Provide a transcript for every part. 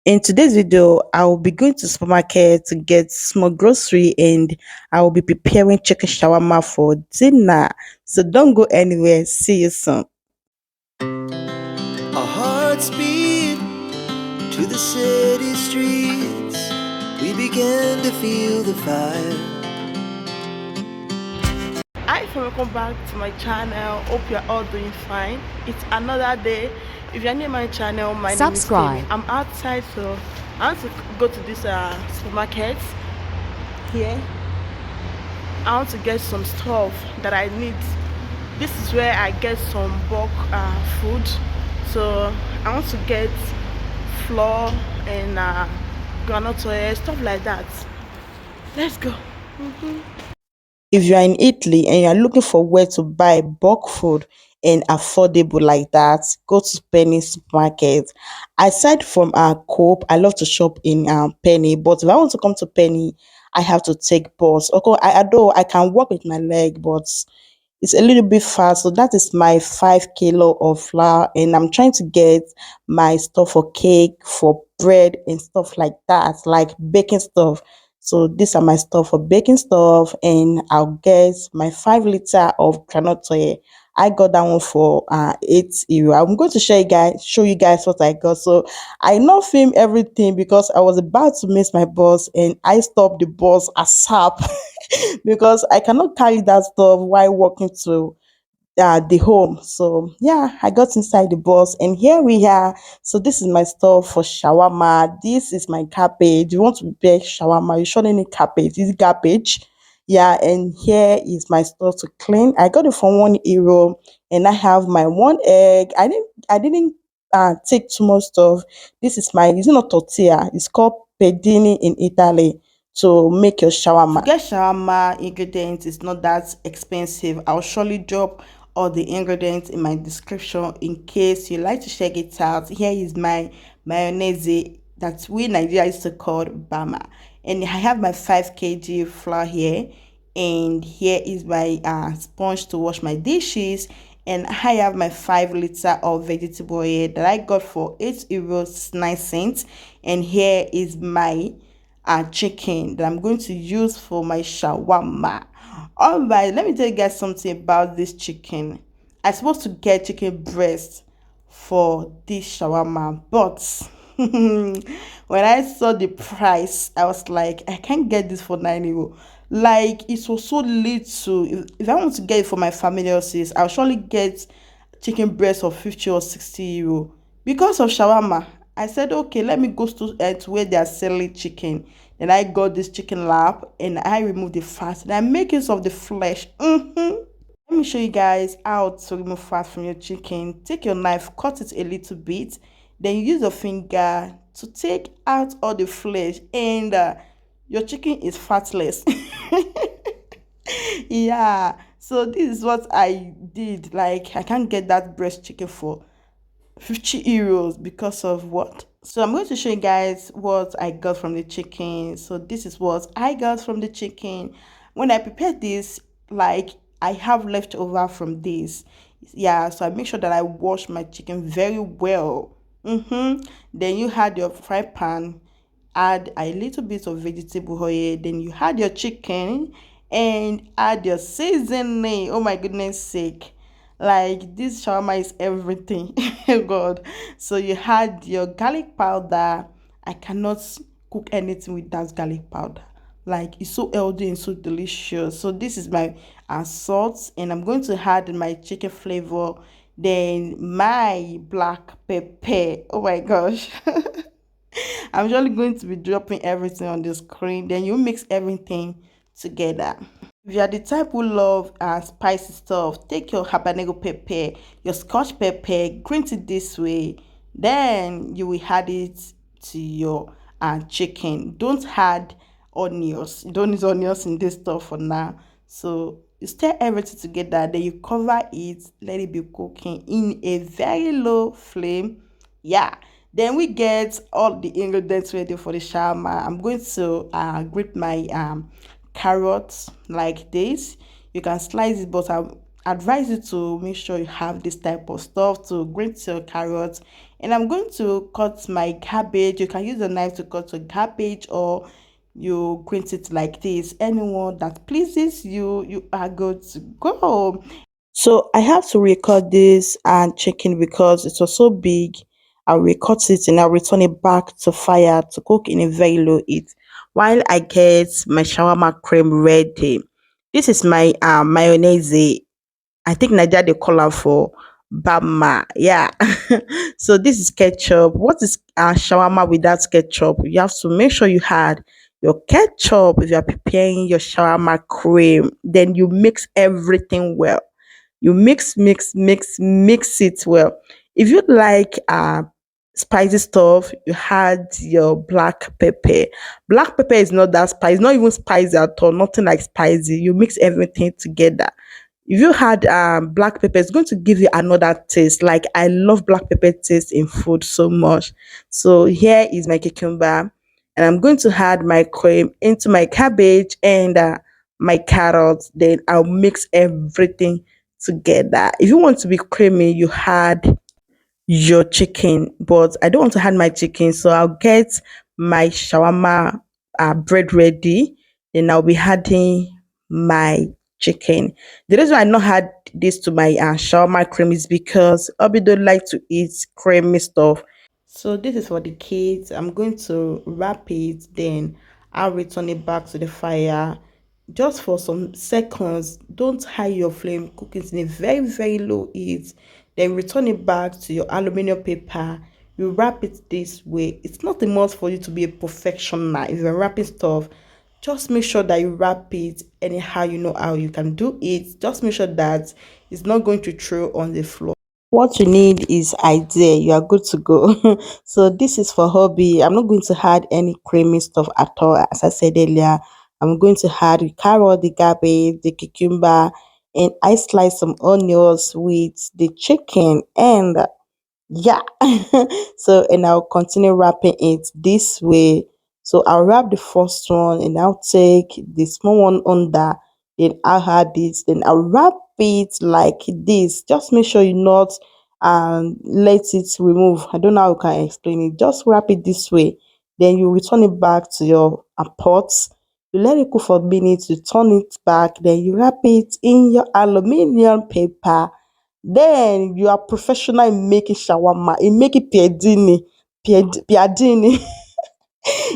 In today's video, I will be going to supermarket to get small grocery and I will be preparing chicken shawarma for dinner. So don't go anywhere. See you soon. Our hearts beat to the city streets. We began to feel the fire. Hi, welcome back to my channel. Hope you're all doing fine. It's another day. If you're new to my channel, my name is Subscribe. I'm outside, so I want to go to this supermarket here. I want to get some stuff that I need. This is where I get some bulk food. So I want to get flour and groundnut oil, stuff like that. Let's go. If you are in Italy and you are looking for where to buy bulk food and affordable like that, go to Penny Supermarket. Aside from Coop, I love to shop in Penny, but if I want to come to Penny, I have to take bus. Okay, although I can walk with my leg, but it's a little bit far. So that is my 5 kilo of flour, and I'm trying to get my stuff for cake, for bread, and stuff like that, like baking stuff. So these are my stuff for baking stuff, and I'll get my 5 liter of granite oil. I got that one for 8 euro. I'm going to show you guys what I got. So I not film everything because I was about to miss my bus and I stopped the bus ASAP because I cannot carry that stuff while walking to the home. So yeah, I got inside the bus and here we are. So this is my stuff for shawarma. This is my cabbage. You want to prepare shawarma, you surely need cabbage. This is cabbage. Yeah, and here is my stuff to clean. I got it for 1 euro, and I have my one egg. I didn't take too much stuff. This is my, it's not tortilla, it's called pedini in Italy, to make your shawarma. To get shawarma ingredients is not that expensive. I'll surely drop all the ingredients in my description in case you like to check it out. Here is my mayonnaise that we Nigeria used to call Bama, and I have my 5 kg flour here, and here is my sponge to wash my dishes, and I have my 5 liter of vegetable oil that I got for 8 euros 9 cents, and here is my chicken that I'm going to use for my shawarma. All right, let me tell you guys something about this chicken. I'm supposed to get chicken breast for this shawarma, but when I saw the price, I was like, I can't get this for 9 euro. Like, it was so little. If I want to get it for my family or sis, I'll surely get chicken breast of 50 or 60 euro. Because of shawarma, I said, okay, let me go to where they are selling chicken. Then I got this chicken lap and I removed the fat and I make use of the flesh. Let me show you guys how to remove fat from your chicken. Take your knife, cut it a little bit, then you use your finger to take out all the flesh, and your chicken is fatless. Yeah, so this is what I did. Like, I can't get that breast chicken for 50 euros because of what? So I'm going to show you guys what I got from the chicken. So this is what I got from the chicken. When I prepared this, like, I have leftover from this. Yeah, so I make sure that I wash my chicken very well. Then you had your fry pan, add a little bit of vegetable oil, then you add your chicken and add your seasoning. Oh my goodness sake, like, this shawarma is everything. Oh god. So you had your garlic powder. I cannot cook anything without garlic powder. Like, it's so healthy and so delicious. So this is my salt, and I'm going to add my chicken flavor, then my black pepper. Oh my gosh. I'm surely going to be dropping everything on the screen. Then you mix everything together. If you are the type who love spicy stuff, take your habanero pepper, your scotch pepper, grind it this way. Then you will add it to your chicken. Don't add onions. You don't need onions in this stuff for now. So you stir everything together. Then you cover it. Let it be cooking in a very low flame. Yeah. Then we get all the ingredients ready for the shawarma. I'm going to grate my carrots like this. You can slice it, but advise you to make sure you have this type of stuff to grate your carrots. And I'm going to cut my cabbage. You can use a knife to cut your cabbage, or you grate it like this. Anyone that pleases you, you are good to go. So I have to record this and chicken because it was so big. I'll record it and I'll return it back to fire to cook in a very low heat while I get my shawarma cream ready. This is my mayonnaise. I think Nigeria they call am for Bama. Yeah. So this is ketchup. What is shawarma without ketchup? You have to make sure you had your ketchup if you are preparing your shawarma cream. Then you mix everything well. You mix it well. If you like spicy stuff, you had your black pepper. Black pepper is not that spicy, not even spicy at all, nothing like spicy. You mix everything together. If you had black pepper, it's going to give you another taste. Like I love black pepper taste in food so much. So here is my cucumber, and I'm going to add my cream into my cabbage and my carrots. Then I'll mix everything together. If you want to be creamy, you add your chicken, but I don't want to add my chicken, so I'll get my shawarma bread ready. Then I'll be adding my chicken. The reason why I not add this to my shawarma cream is because Obi don't like to eat creamy stuff. So this is for the kids. I'm going to wrap it, then I'll return it back to the fire just for some seconds. Don't high your flame, cook it in a very, very low heat. Then return it back to your aluminum paper. You wrap it this way. It's not a must for you to be a professional. If you're wrapping stuff, just make sure that you wrap it anyhow you know how you can do it. Just make sure that it's not going to throw on the floor. What you need is idea. You are good to go. So this is for hobby. I'm not going to add any creamy stuff at all. As I said earlier, I'm going to add the carrot, the cabbage, the cucumber, and I slice some onions with the chicken and yeah. So and I'll continue wrapping it this way. So I'll wrap the first one and I'll take the small one under, then I'll add this, then I'll wrap it like this. Just make sure you not let it remove. I don't know how I can explain it. Just wrap it this way. Then you return it back to your pot. You let it cook for minutes, you turn it back, then you wrap it in your aluminium paper. Then you are professional in making shawarma, in making piadini. Piadini.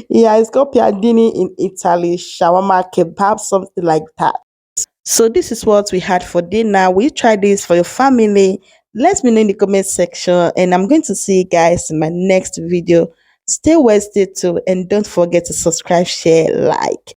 Yeah, it's called piadini in Italy, shawarma, kebab, something like that. So this is what we had for dinner. We try this for your family. Let me know in the comment section, and I'm going to see you guys in my next video. Stay well, stay tuned, and don't forget to subscribe, share, like.